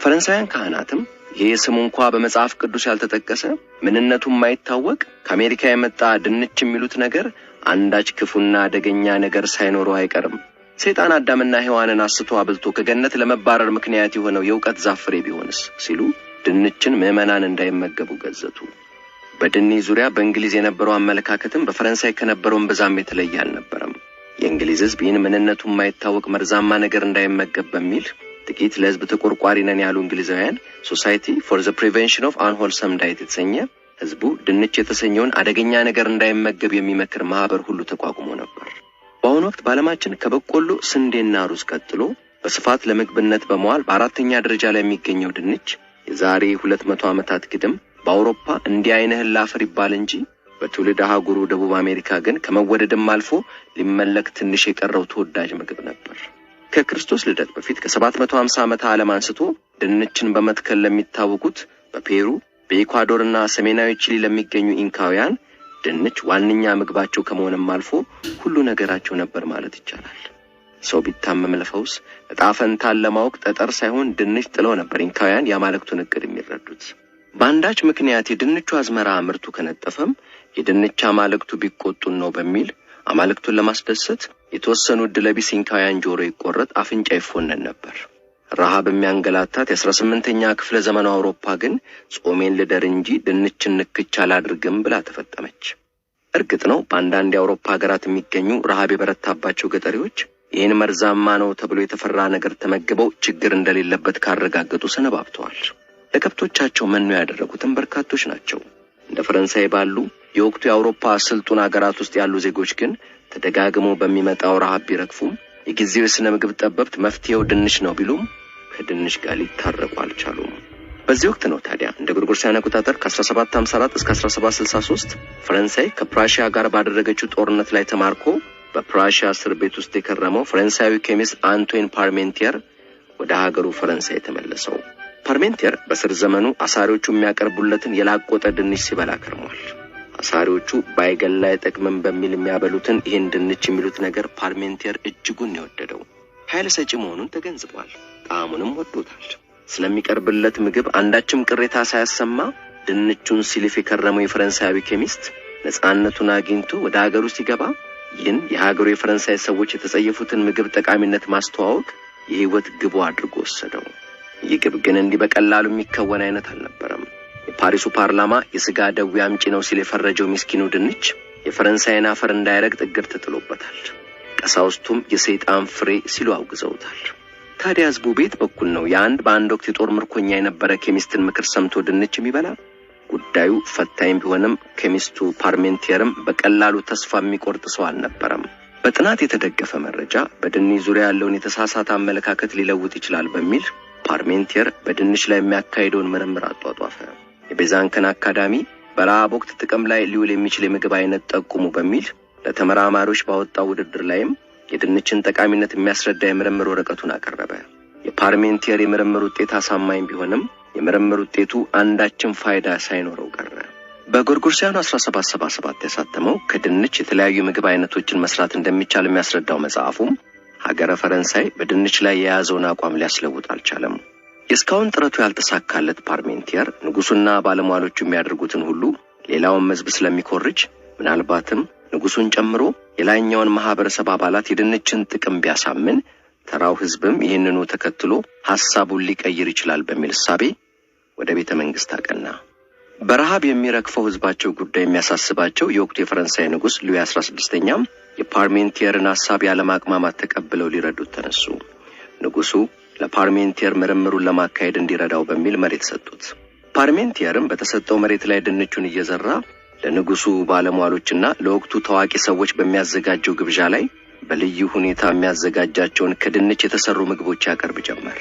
ፈረንሳውያን ካህናትም ይህ ስሙ እንኳ በመጽሐፍ ቅዱስ ያልተጠቀሰ ምንነቱም የማይታወቅ ከአሜሪካ የመጣ ድንች የሚሉት ነገር አንዳች ክፉና አደገኛ ነገር ሳይኖረው አይቀርም፣ ሰይጣን አዳምና ሔዋንን አስቶ አብልቶ ከገነት ለመባረር ምክንያት የሆነው የእውቀት ዛፍ ፍሬ ቢሆንስ ሲሉ ድንችን ምዕመናን እንዳይመገቡ ገዘቱ። በድንች ዙሪያ በእንግሊዝ የነበረው አመለካከትም በፈረንሳይ ከነበረው እምብዛም የተለየ አልነበረም። የእንግሊዝ ሕዝብ ይህን ምንነቱ የማይታወቅ መርዛማ ነገር እንዳይመገብ በሚል ጥቂት ለሕዝብ ተቆርቋሪ ነን ያሉ እንግሊዛውያን ሶሳይቲ ፎር ዘ ፕሪቨንሽን ኦፍ አንሆልሰም ዳይት የተሰኘ ሕዝቡ ድንች የተሰኘውን አደገኛ ነገር እንዳይመገብ የሚመክር ማህበር ሁሉ ተቋቁሞ ነበር። በአሁኑ ወቅት በዓለማችን ከበቆሎ ስንዴና ሩዝ ቀጥሎ በስፋት ለምግብነት በመዋል በአራተኛ ደረጃ ላይ የሚገኘው ድንች የዛሬ 200 ዓመታት ግድም በአውሮፓ እንዲህ አይነህላ አፈር ይባል እንጂ በትውልድ አህጉሩ ደቡብ አሜሪካ ግን ከመወደድም አልፎ ሊመለክ ትንሽ የቀረው ተወዳጅ ምግብ ነበር። ከክርስቶስ ልደት በፊት ከ750 ዓመት ዓለም አንስቶ ድንችን በመትከል ለሚታወቁት በፔሩ በኢኳዶርና ሰሜናዊ ቺሊ ለሚገኙ ኢንካውያን ድንች ዋነኛ ምግባቸው ከመሆንም አልፎ ሁሉ ነገራቸው ነበር ማለት ይቻላል። ሰው ቢታመም ለፈውስ ዕጣ ፈንታን ለማወቅ ጠጠር ሳይሆን ድንች ጥለው ነበር ኢንካውያን የአማልክቱን ዕቅድ የሚረዱት። በአንዳች ምክንያት የድንቹ አዝመራ ምርቱ ከነጠፈም የድንች አማልክቱ ቢቆጡን ነው በሚል አማልክቱን ለማስደሰት የተወሰኑ ዕድለቢስ ኢንካውያን ጆሮ ይቆረጥ፣ አፍንጫ ይፎነን ነበር። ረሃብ የሚያንገላታት የ18ኛ ክፍለ ዘመኑ አውሮፓ ግን ጾሜን ልደር እንጂ ድንችን ንክች አላድርግም ብላ ተፈጠመች። እርግጥ ነው በአንዳንድ የአውሮፓ ሀገራት የሚገኙ ረሃብ የበረታባቸው ገጠሪዎች ይህን መርዛማ ነው ተብሎ የተፈራ ነገር ተመግበው ችግር እንደሌለበት ካረጋገጡ ሰነባብተዋል። ለከብቶቻቸው መኖ ያደረጉትም በርካቶች ናቸው። እንደ ፈረንሳይ ባሉ የወቅቱ የአውሮፓ ስልጡን ሀገራት ውስጥ ያሉ ዜጎች ግን ተደጋግሞ በሚመጣው ረሃብ ቢረግፉም የጊዜው የሥነ ምግብ ጠበብት መፍትሄው ድንች ነው ቢሉም ከድንች ጋር ሊታረቁ አልቻሉም። በዚህ ወቅት ነው ታዲያ እንደ ጎርጎሮሳውያን አቆጣጠር ከ1754 እስከ 1763 ፈረንሳይ ከፕራሺያ ጋር ባደረገችው ጦርነት ላይ ተማርኮ በፕራሺያ እስር ቤት ውስጥ የከረመው ፈረንሳዊ ኬሚስት አንቶን ፓርሜንቲየር ወደ ሀገሩ ፈረንሳይ ተመለሰው። ፓርሜንቲየር በስር ዘመኑ አሳሪዎቹ የሚያቀርቡለትን የላቆጠ ድንች ሲበላ ከርሟል። አሳሪዎቹ ባይገላ አይጠቅምም በሚል የሚያበሉትን ይህን ድንች የሚሉት ነገር ፓርሜንቲየር እጅጉን የወደደው ኃይል ሰጪ መሆኑን ተገንዝቧል። ጣዕሙንም ወዶታል። ስለሚቀርብለት ምግብ አንዳችም ቅሬታ ሳያሰማ ድንቹን ሲልፍ የከረመው የፈረንሳዊ ኬሚስት ነፃነቱን አግኝቶ ወደ ሀገሩ ሲገባ ይህን የሀገሩ የፈረንሳይ ሰዎች የተጸየፉትን ምግብ ጠቃሚነት ማስተዋወቅ የህይወት ግቡ አድርጎ ወሰደው። ይህ ግብ ግን እንዲህ በቀላሉ የሚከወን አይነት አልነበረም። የፓሪሱ ፓርላማ የስጋ ደዌ አምጪ ነው ሲል የፈረጀው ምስኪኑ ድንች የፈረንሳይን አፈር እንዳይረግጥ እግር ተጥሎበታል። ቀሳውስቱም የሰይጣን ፍሬ ሲሉ አውግዘውታል። ታዲያ ህዝቡ ቤት በኩል ነው በአንድ ወቅት የጦር ምርኮኛ የነበረ ኬሚስትን ምክር ሰምቶ ድንች የሚበላ? ጉዳዩ ፈታኝ ቢሆንም ኬሚስቱ ፓርሜንቲየርም በቀላሉ ተስፋ የሚቆርጥ ሰው አልነበረም። በጥናት የተደገፈ መረጃ በድንች ዙሪያ ያለውን የተሳሳተ አመለካከት ሊለውጥ ይችላል በሚል ፓርሜንቲየር በድንች ላይ የሚያካሂደውን ምርምር አጧጧፈ። የቤዛንከን አካዳሚ በረሃብ ወቅት ጥቅም ላይ ሊውል የሚችል የምግብ አይነት ጠቁሙ በሚል ለተመራማሪዎች ባወጣው ውድድር ላይም የድንችን ጠቃሚነት የሚያስረዳ የምርምር ወረቀቱን አቀረበ። የፓርሜንቲየር የምርምር ውጤት አሳማኝ ቢሆንም የምርምር ውጤቱ አንዳችም ፋይዳ ሳይኖረው ቀረ። በጎርጎሮሳውያኑ 1777 ያሳተመው ከድንች የተለያዩ ምግብ አይነቶችን መስራት እንደሚቻል የሚያስረዳው መጽሐፉም ሀገረ ፈረንሳይ በድንች ላይ የያዘውን አቋም ሊያስለውጥ አልቻለም። የእስካሁን ጥረቱ ያልተሳካለት ፓርሜንቲየር ንጉሱና ባለሟሎቹ የሚያደርጉትን ሁሉ ሌላውን ህዝብ ስለሚኮርጅ ምናልባትም ንጉሱን ጨምሮ የላይኛውን ማህበረሰብ አባላት የድንችን ጥቅም ቢያሳምን ተራው ህዝብም ይህንኑ ተከትሎ ሐሳቡን ሊቀይር ይችላል በሚል እሳቤ ወደ ቤተ መንግስት አቀና። በረሃብ የሚረክፈው ህዝባቸው ጉዳይ የሚያሳስባቸው የወቅቱ የፈረንሳይ ንጉስ ሉዊ 16ኛም የፓርሜንቲየርን ሐሳብ ያለማቅማማት ተቀብለው ሊረዱት ተነሱ። ንጉሱ ለፓርሜንቲየር ምርምሩን ለማካሄድ እንዲረዳው በሚል መሬት ሰጡት። ፓርሜንቲየርም በተሰጠው መሬት ላይ ድንቹን እየዘራ ለንጉሱ ባለሟሎችና ለወቅቱ ታዋቂ ሰዎች በሚያዘጋጀው ግብዣ ላይ በልዩ ሁኔታ የሚያዘጋጃቸውን ከድንች የተሰሩ ምግቦች ያቀርብ ጀመር።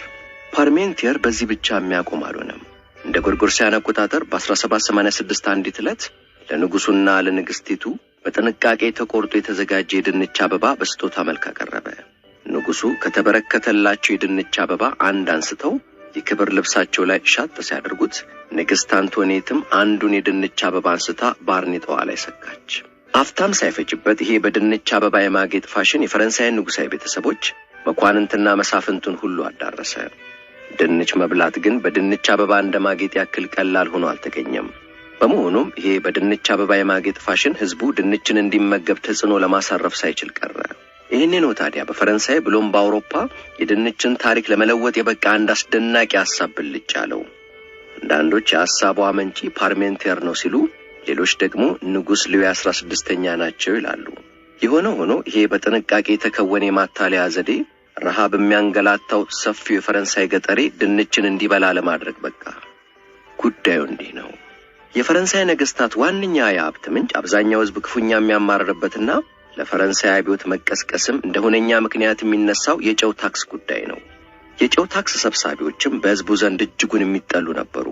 ፓርሜንቲየር በዚህ ብቻ የሚያቆም አልሆነም። እንደ ጎርጎሮሳውያን አቆጣጠር በ1786 አንዲት ዕለት ለንጉሱና ለንግስቲቱ በጥንቃቄ ተቆርጦ የተዘጋጀ የድንች አበባ በስጦታ መልክ አቀረበ። ንጉሱ ከተበረከተላቸው የድንች አበባ አንድ አንስተው የክብር ልብሳቸው ላይ ሻጥ ሲያደርጉት ንግስት አንቶኔትም አንዱን የድንች አበባ አንስታ ባርኔጣዋ ላይ ሰካች። አፍታም ሳይፈጅበት ይሄ በድንች አበባ የማጌጥ ፋሽን የፈረንሳይ ንጉሳዊ ቤተሰቦች መኳንንትና መሳፍንቱን ሁሉ አዳረሰ። ድንች መብላት ግን በድንች አበባ እንደማጌጥ ያክል ቀላል ሆኖ አልተገኘም። በመሆኑም ይሄ በድንች አበባ የማጌጥ ፋሽን ህዝቡ ድንችን እንዲመገብ ተጽዕኖ ለማሳረፍ ሳይችል ቀረ። ይህኔ ነው ታዲያ በፈረንሳይ ብሎም በአውሮፓ የድንችን ታሪክ ለመለወጥ የበቃ አንድ አስደናቂ ሐሳብ ብልጭ አለው። አንዳንዶች የሐሳቡ አመንጪ ፓርሜንቲየር ነው ሲሉ፣ ሌሎች ደግሞ ንጉስ ሉዊ 16ኛ ናቸው ይላሉ። የሆነ ሆኖ ይሄ በጥንቃቄ የተከወነ የማታለያ ዘዴ ረሃብ የሚያንገላታው ሰፊው የፈረንሳይ ገጠሬ ድንችን እንዲበላ ለማድረግ በቃ። ጉዳዩ እንዲህ ነው። የፈረንሳይ ነገስታት ዋነኛ የሀብት ምንጭ አብዛኛው ህዝብ ክፉኛ የሚያማርርበትና ለፈረንሳይ አብዮት መቀስቀስም እንደሆነኛ ምክንያት የሚነሳው የጨው ታክስ ጉዳይ ነው። የጨው ታክስ ሰብሳቢዎችም በህዝቡ ዘንድ እጅጉን የሚጠሉ ነበሩ።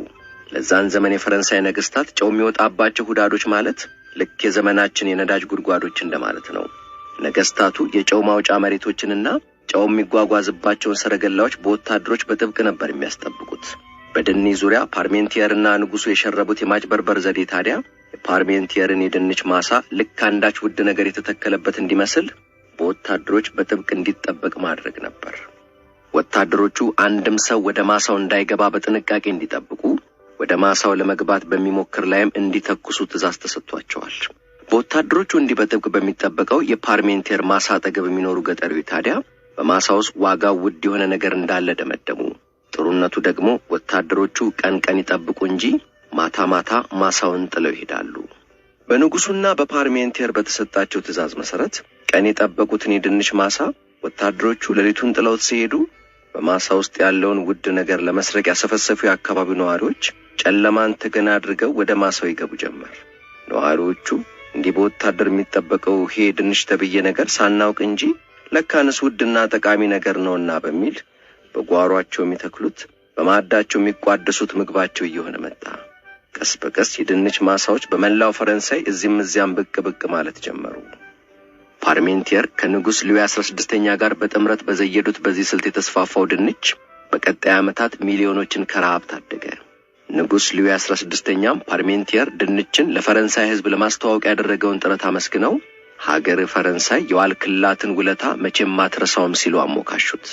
ለዛን ዘመን የፈረንሳይ ነገስታት ጨው የሚወጣባቸው ሁዳዶች ማለት ልክ የዘመናችን የነዳጅ ጉድጓዶች እንደማለት ነው። ነገስታቱ የጨው ማውጫ መሬቶችንና ጨው የሚጓጓዝባቸውን ሰረገላዎች በወታደሮች በጥብቅ ነበር የሚያስጠብቁት። በድንች ዙሪያ ፓርሜንቲየርና ንጉሱ የሸረቡት የማጭበርበር ዘዴ ታዲያ የፓርሜንቲየርን የድንች ማሳ ልክ አንዳች ውድ ነገር የተተከለበት እንዲመስል በወታደሮች በጥብቅ እንዲጠበቅ ማድረግ ነበር። ወታደሮቹ አንድም ሰው ወደ ማሳው እንዳይገባ በጥንቃቄ እንዲጠብቁ፣ ወደ ማሳው ለመግባት በሚሞክር ላይም እንዲተኩሱ ትእዛዝ ተሰጥቷቸዋል። በወታደሮቹ እንዲህ በጥብቅ በሚጠበቀው የፓርሜንቲየር ማሳ አጠገብ የሚኖሩ ገጠሪዎች ታዲያ በማሳው ውስጥ ዋጋው ውድ የሆነ ነገር እንዳለ ደመደሙ። ጥሩነቱ ደግሞ ወታደሮቹ ቀን ቀን ይጠብቁ እንጂ ማታ ማታ ማሳውን ጥለው ይሄዳሉ። በንጉሱና በፓርሜንቲየር በተሰጣቸው ትእዛዝ መሰረት ቀን የጠበቁትን የድንች ማሳ ወታደሮቹ ሌሊቱን ጥለውት ሲሄዱ በማሳ ውስጥ ያለውን ውድ ነገር ለመስረቅ ያሰፈሰፉ የአካባቢው ነዋሪዎች ጨለማን ተገና አድርገው ወደ ማሳው ይገቡ ጀመር። ነዋሪዎቹ እንዲህ በወታደር የሚጠበቀው ይሄ ድንች ተብዬ ነገር ሳናውቅ እንጂ ለካንስ ውድና ጠቃሚ ነገር ነውና በሚል በጓሯቸው የሚተክሉት በማዕዳቸው የሚቋደሱት ምግባቸው እየሆነ መጣ። ቀስ በቀስ የድንች ማሳዎች በመላው ፈረንሳይ እዚህም እዚያም ብቅ ብቅ ማለት ጀመሩ። ፓርሜንቲየር ከንጉስ ሉዊ 16ኛ ጋር በጥምረት በዘየዱት በዚህ ስልት የተስፋፋው ድንች በቀጣይ ዓመታት ሚሊዮኖችን ከረሃብ ታደገ። ንጉስ ሉዊ 16ኛም ፓርሜንቲየር ድንችን ለፈረንሳይ ሕዝብ ለማስተዋወቅ ያደረገውን ጥረት አመስግነው ሀገር ፈረንሳይ የዋልክላትን ውለታ መቼም ማትረሳውም ሲሉ አሞካሹት።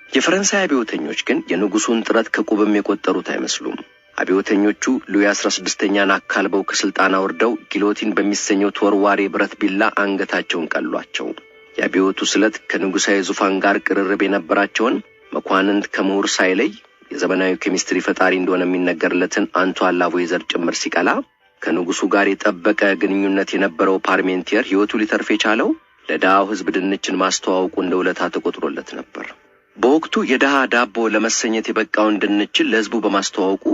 የፈረንሳይ አብዮተኞች ግን የንጉሱን ጥረት ከቁብም የቆጠሩት አይመስሉም። አብዮተኞቹ ሉዊ 16ኛን አካልበው ከስልጣን አውርደው ጊሎቲን በሚሰኘው ተወርዋሪ ብረት ቢላ አንገታቸውን ቀሏቸው። የአብዮቱ ስለት ከንጉሳዊ ዙፋን ጋር ቅርርብ የነበራቸውን መኳንንት ከምሁር ሳይለይ የዘመናዊ ኬሚስትሪ ፈጣሪ እንደሆነ የሚነገርለትን አንቷን ላቮይዘር ጭምር ሲቀላ ከንጉሱ ጋር የጠበቀ ግንኙነት የነበረው ፓርሜንቲየር ሕይወቱ ሊተርፍ የቻለው ለዳው ሕዝብ ድንችን ማስተዋወቁ እንደ ውለታ ተቆጥሮለት ነበር። በወቅቱ የደሃ ዳቦ ለመሰኘት የበቃውን ድንችን ለሕዝቡ በማስተዋወቁ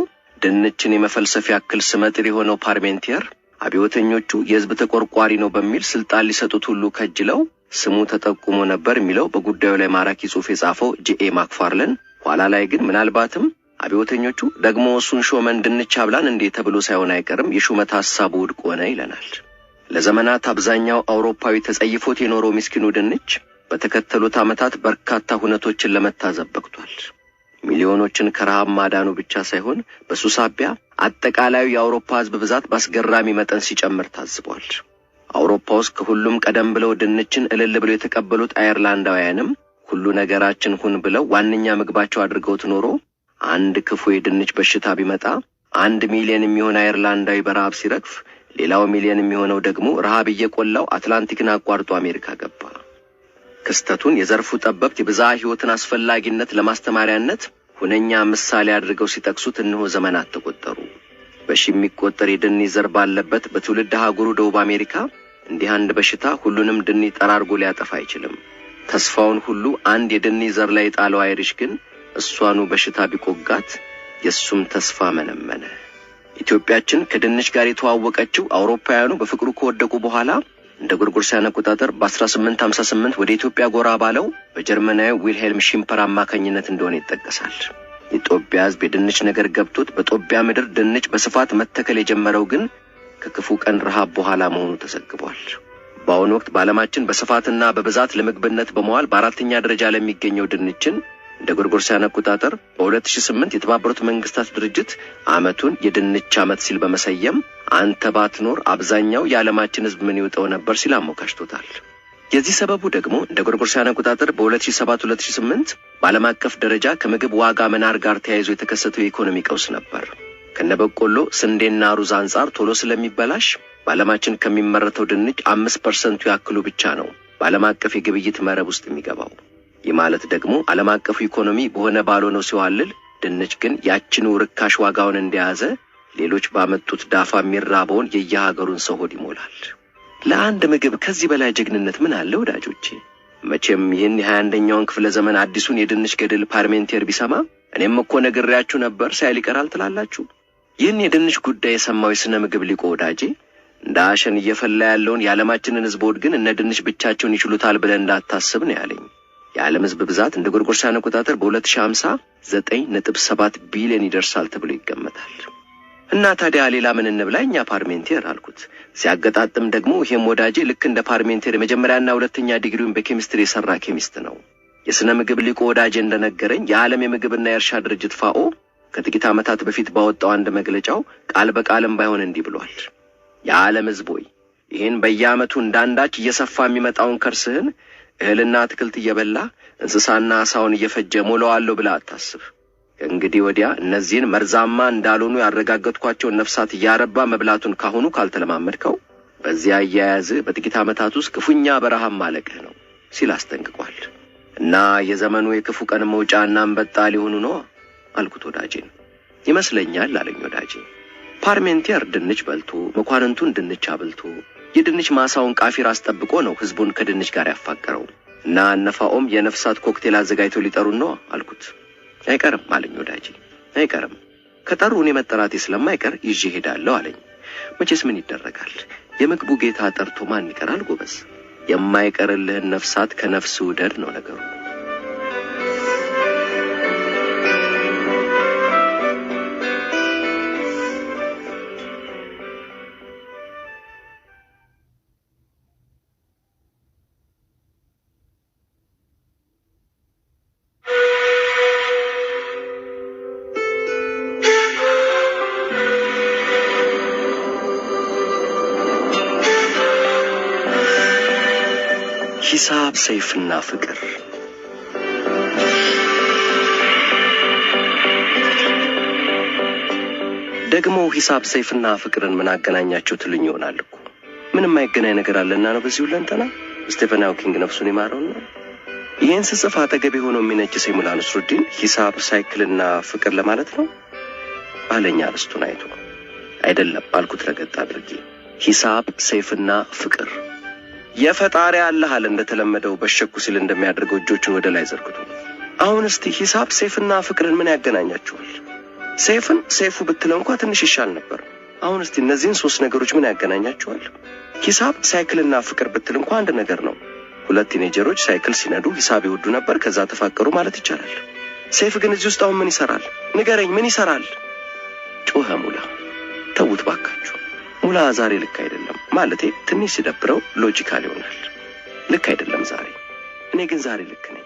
ድንችን የመፈልሰፍ ያክል ስመጥር የሆነው ፓርሜንቲየር አብዮተኞቹ የሕዝብ ተቆርቋሪ ነው በሚል ስልጣን ሊሰጡት ሁሉ ከጅለው ስሙ ተጠቁሞ ነበር የሚለው በጉዳዩ ላይ ማራኪ ጽሑፍ የጻፈው ጂኤ ማክፋርለን ኋላ ላይ ግን ምናልባትም አብዮተኞቹ ደግሞ እሱን ሾመን ድንች አብላን እንዴ ተብሎ ሳይሆን አይቀርም የሹመት ሐሳቡ ውድቅ ሆነ ይለናል። ለዘመናት አብዛኛው አውሮፓዊ ተጸይፎት የኖረው ምስኪኑ ድንች በተከተሉት ዓመታት በርካታ ሁነቶችን ለመታዘብ በቅቷል። ሚሊዮኖችን ከረሃብ ማዳኑ ብቻ ሳይሆን በሱሳቢያ አጠቃላዩ የአውሮፓ ሕዝብ ብዛት ባስገራሚ መጠን ሲጨምር ታዝቧል። አውሮፓ ውስጥ ከሁሉም ቀደም ብለው ድንችን እልል ብለው የተቀበሉት አየርላንዳውያንም ሁሉ ነገራችን ሁን ብለው ዋነኛ ምግባቸው አድርገውት ኖሮ አንድ ክፉ የድንች በሽታ ቢመጣ 1 ሚሊዮን የሚሆን አየርላንዳዊ በረሃብ ሲረግፍ ሌላው ሚሊዮን የሚሆነው ደግሞ ረሃብ እየቆላው አትላንቲክን አቋርጦ አሜሪካ ገባ። ክስተቱን የዘርፉ ጠበብት የብዝሃ ሕይወትን አስፈላጊነት ለማስተማሪያነት ሁነኛ ምሳሌ አድርገው ሲጠቅሱት እነሆ ዘመናት ተቆጠሩ። በሺ የሚቆጠር የድንች ዘር ባለበት በትውልድ ሀገሩ ደቡብ አሜሪካ እንዲህ አንድ በሽታ ሁሉንም ድንች ጠራርጎ ሊያጠፋ አይችልም። ተስፋውን ሁሉ አንድ የድንች ዘር ላይ ጣለው አይሪሽ ግን እሷኑ በሽታ ቢቆጋት የሱም ተስፋ መነመነ። ኢትዮጵያችን ከድንች ጋር የተዋወቀችው አውሮፓውያኑ በፍቅሩ ከወደቁ በኋላ እንደ ጎርጎሮሳውያን አቆጣጠር በ1858 ወደ ኢትዮጵያ ጎራ ባለው በጀርመናዊ ዊልሄልም ሺምፐር አማካኝነት እንደሆነ ይጠቀሳል። የኢትዮጵያ ሕዝብ የድንች ነገር ገብቶት በጦቢያ ምድር ድንች በስፋት መተከል የጀመረው ግን ከክፉ ቀን ረሃብ በኋላ መሆኑ ተዘግቧል። በአሁኑ ወቅት በዓለማችን በስፋትና በብዛት ለምግብነት በመዋል በአራተኛ ደረጃ ለሚገኘው ድንችን እንደ ጎርጎሮሳውያን አቆጣጠር በ2008 የተባበሩት መንግስታት ድርጅት ዓመቱን የድንች ዓመት ሲል በመሰየም አንተ ባትኖር አብዛኛው የዓለማችን ሕዝብ ምን ይውጠው ነበር ሲል አሞካሽቶታል። የዚህ ሰበቡ ደግሞ እንደ ጎርጎሮሳውያን አቆጣጠር በ2007-2008 በዓለም አቀፍ ደረጃ ከምግብ ዋጋ መናር ጋር ተያይዞ የተከሰተው የኢኮኖሚ ቀውስ ነበር። ከነበቆሎ ስንዴና ሩዝ አንጻር ቶሎ ስለሚበላሽ በዓለማችን ከሚመረተው ድንች 5% ያክሉ ብቻ ነው በዓለም አቀፍ የግብይት መረብ ውስጥ የሚገባው። ይህ ማለት ደግሞ ዓለም አቀፉ ኢኮኖሚ በሆነ ባልሆነው ሲዋልል ድንች ግን ያችኑ ርካሽ ዋጋውን እንደያዘ ሌሎች ባመጡት ዳፋ የሚራበውን የየሀገሩን ሰው ሆድ ይሞላል። ለአንድ ምግብ ከዚህ በላይ ጀግንነት ምን አለ ወዳጆቼ? መቼም ይህን የ21ኛውን ክፍለ ዘመን አዲሱን የድንች ገድል ፓርሜንቲየር ቢሰማ እኔም እኮ ነግሬያችሁ ነበር ሳይል ይቀራል ትላላችሁ? ይህን የድንች ጉዳይ የሰማው የሥነ ምግብ ሊቆ ወዳጄ እንደ አሸን እየፈላ ያለውን የዓለማችንን ሕዝብ ሆድ ግን እነ ድንች ብቻቸውን ይችሉታል ብለን እንዳታስብ ነው ያለኝ። የዓለም ሕዝብ ብዛት እንደ ጎርጎሮሳውያን አቆጣጠር በ2050 9.7 ቢሊዮን ይደርሳል ተብሎ ይገመታል። እና ታዲያ ሌላ ምን እንብላ እኛ ፓርሜንቲየር አልኩት። ሲያገጣጥም ደግሞ ይሄም ወዳጄ ልክ እንደ ፓርሜንቲየር የመጀመሪያና ሁለተኛ ዲግሪውን በኬሚስትሪ የሰራ ኬሚስት ነው። የሥነ ምግብ ሊቆ ወዳጄ እንደነገረኝ የዓለም የምግብና የእርሻ ድርጅት ፋኦ ከጥቂት ዓመታት በፊት ባወጣው አንድ መግለጫው ቃል በቃልም ባይሆን እንዲህ ብሏል። የዓለም ሕዝብ ሆይ ይህን በየዓመቱ እንዳንዳች እየሰፋ የሚመጣውን ከርስህን እህልና አትክልት እየበላ እንስሳና አሳውን እየፈጀ ሞላዋለሁ ብላ አታስብ። ከእንግዲህ ወዲያ እነዚህን መርዛማ እንዳልሆኑ ያረጋገጥኳቸውን ነፍሳት እያረባ መብላቱን ካሁኑ ካልተለማመድከው በዚያ አያያዝ በጥቂት ዓመታት ውስጥ ክፉኛ በረሃብ ማለቅህ ነው ሲል አስጠንቅቋል። እና የዘመኑ የክፉ ቀን መውጫና አንበጣ ሊሆኑ ነው አልኩት ወዳጄን። ይመስለኛል አለኝ ወዳጄ። ፓርሜንቲየር ድንች በልቶ መኳንንቱን ድንች አብልቶ የድንች ማሳውን ቃፊር አስጠብቆ ነው ህዝቡን ከድንች ጋር ያፋቀረው። እና ነፋኦም የነፍሳት ኮክቴል አዘጋጅተው ሊጠሩን ነው አልኩት። አይቀርም አለኝ ወዳጄ። አይቀርም ከጠሩን የመጠራቴ ስለማይቀር ይዤ ሄዳለሁ አለኝ። መቼስ ምን ይደረጋል? የምግቡ ጌታ ጠርቶ ማን ይቀራል ጎበዝ? የማይቀርልህን ነፍሳት ከነፍስ ውደድ ነው ነገሩ። ሂሳብ ሰይፍና ፍቅር። ደግሞ ሂሳብ ሰይፍና ፍቅርን ምን አገናኛቸው ትልኝ ይሆናል እኮ። ምንም አይገናኝ ነገር አለና ነው በዚህ ሁለንተና። ስቴፈን ሃውኪንግ ነፍሱን ይማረውና ይሄን ስጽፍ አጠገብ ሆኖ የሚነጅሰኝ ሙላ ነስሩዲን ሂሳብ ሳይክልና ፍቅር ለማለት ነው አለኛ። አርስቱን አይቶ አይደለም አልኩት ረገጥ አድርጌ። ሂሳብ ሰይፍና ፍቅር የፈጣሪ አላህ አለ እንደተለመደው በሸኩ ሲል እንደሚያደርገው እጆቹን ወደ ላይ ዘርግቶ። አሁን እስቲ ሂሳብ ሰይፍና ፍቅርን ምን ያገናኛቸዋል? ሰይፍን ሰይፉ ብትለው እንኳን ትንሽ ይሻል ነበር። አሁን እስቲ እነዚህን ሶስት ነገሮች ምን ያገናኛቸዋል? ሂሳብ ሳይክልና ፍቅር ብትል እንኳን አንድ ነገር ነው። ሁለት ቲኔጀሮች ሳይክል ሲነዱ ሂሳብ ይወዱ ነበር፣ ከዛ ተፋቀሩ ማለት ይቻላል። ሰይፍ ግን እዚህ ውስጥ አሁን ምን ይሰራል? ንገረኝ፣ ምን ይሰራል? ጮኸ ሙላ። ተውት ባካችሁ። ሙላ ዛሬ ልክ አይደለም ማለቴ ትንሽ ሲደብረው ሎጂካል ይሆናል። ልክ አይደለም ዛሬ። እኔ ግን ዛሬ ልክ ነኝ።